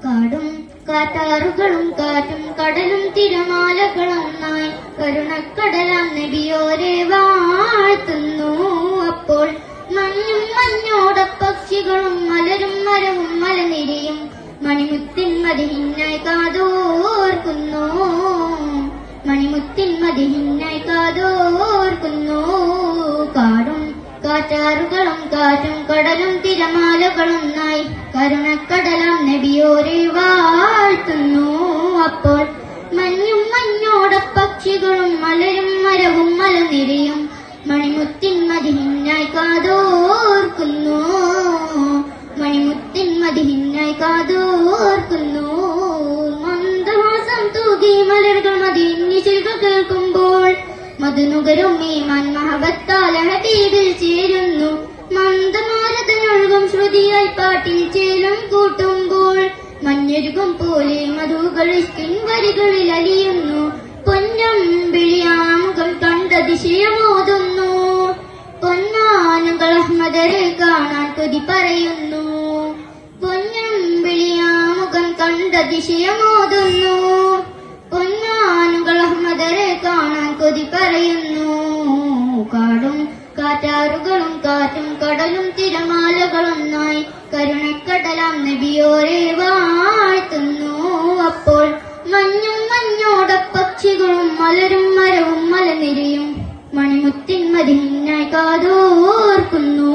കാടും കാറ്റാറുകളും കാറ്റും കടലും തിരമാലകളൊന്നായി കരുണക്കടലാം നബിയോരെ വാഴ്ത്തുന്നു. അപ്പോൾ മഞ്ഞും മഞ്ഞോട പക്ഷികളും മലരും മരവും മലനിരയും മണിമുത്തിൻ മദിഹിനായി കാതോർക്കുന്നു. മണിമുത്തിൻ മദിഹിനായി കാതോർക്കുന്നു. കാടും കാറ്റാറുകളും കാറ്റും കടലും തിരമാലകളൊന്നായി കരുണക്കടലാം നബിയോരെ വാഴ്ത്തുന്നു. അപ്പോൾ മഞ്ഞും മഞ്ഞോട പക്ഷികളും മലരും മരവും മലനിരയും മണിമുത്തിൻ മദിഹിനായി കാതോർക്കുന്നു. മണിമുത്തിൻ മദിഹിനായി കാതോർക്കുന്നു. മന്ദഹാസം തൂകി മലരുകൾ മദീനി ശിൽക കേൾക്കുമ്പോൾ മധുനുകരും ഈമാൻ മഹബത്താൽ ഹബീബിൽ ചേരുന്നു. മന്ദമാരതനൊഴുകും ശ്രുതിയായി പാട്ടിൽ ചേലും കൂട്ടുമ്പോൾ മഞ്ഞൊരുകും പോലെ മധുകൾ ഇഷ്കിൻ വരികളിൽ അലിയുന്നു. പൊന്നം വിളിയാമുഖം കണ്ട ദിശയമോതുന്നു. പൊന്നാനുകൾ അഹ്മദരെ കാണാൻ കൊതി പറയുന്നു. പൊന്നം വിളിയാമുഖം കണ്ട ദിശയമോതുന്നു. പൊന്നാനുകൾ അഹ്മദരെ കാണാൻ കൊതി പറയുന്നു. കാടും കാറ്റാറുകളും കാറ്റും കടലും തിരമാലകളൊന്നായി കരുണക്കടലാം നബിയോരെ വാഴ്ത്തുന്നു. അപ്പോൾ മഞ്ഞും മഞ്ഞോട പക്ഷികളും മലരും മരവും മലനിരയും മണിമുത്തിൻ മദീനായി കാതോർക്കുന്നു.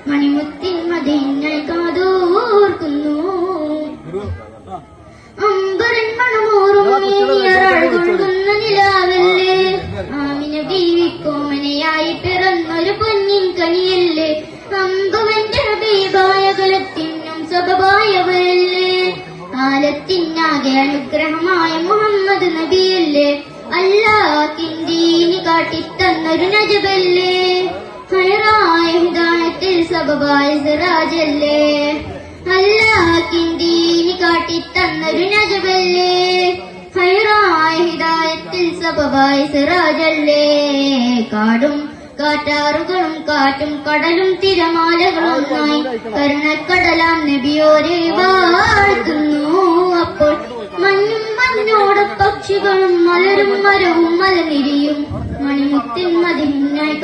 മണിമുത്തിൻ മദീനായി കാതോർക്കുന്നു. അമ്പരൻ മണമോറും നീയറഴുകൊഴുകുന്ന നിലാവല്ലേ, ആമിന ബീവിക്കോമനയായി പിറന്നൊരു പൊന്നിൻ കനിയല്ലേ, അമ്പവന്റെ ഹബീബായ കലത്തിനും സബബായവരല്ലേ, ആലത്തിനാകെ അനുഗ്രഹമായ മുഹമ്മദ് നബിയല്ലേ, അല്ലാഹ്വിൻ കാട്ടിത്തന്നൊരു നജബല്ലേ, ഹൈറായ ഹിദായത്തിൽ സബബായ സിറാജല്ലേ, അല്ലാഹ്വിൻ കാട്ടിത്തന്നൊരു നജബല്ലേ, ഹൈറായ ഹിദായത്തിൽ സബബായ സിറാജല്ലേ. കാടും കാറ്റാറുകളും കാറ്റും കടലും തിരമാലകളൊന്നായി കരുണക്കടലാം നബിയോരെ വാഴ്ത്തുന്നു. അപ്പോൾ മഞ്ഞും മഞ്ഞോട പക്ഷികളും മലരും മരവും മലനിരയും മണിമുത്തിൻ മദീനായി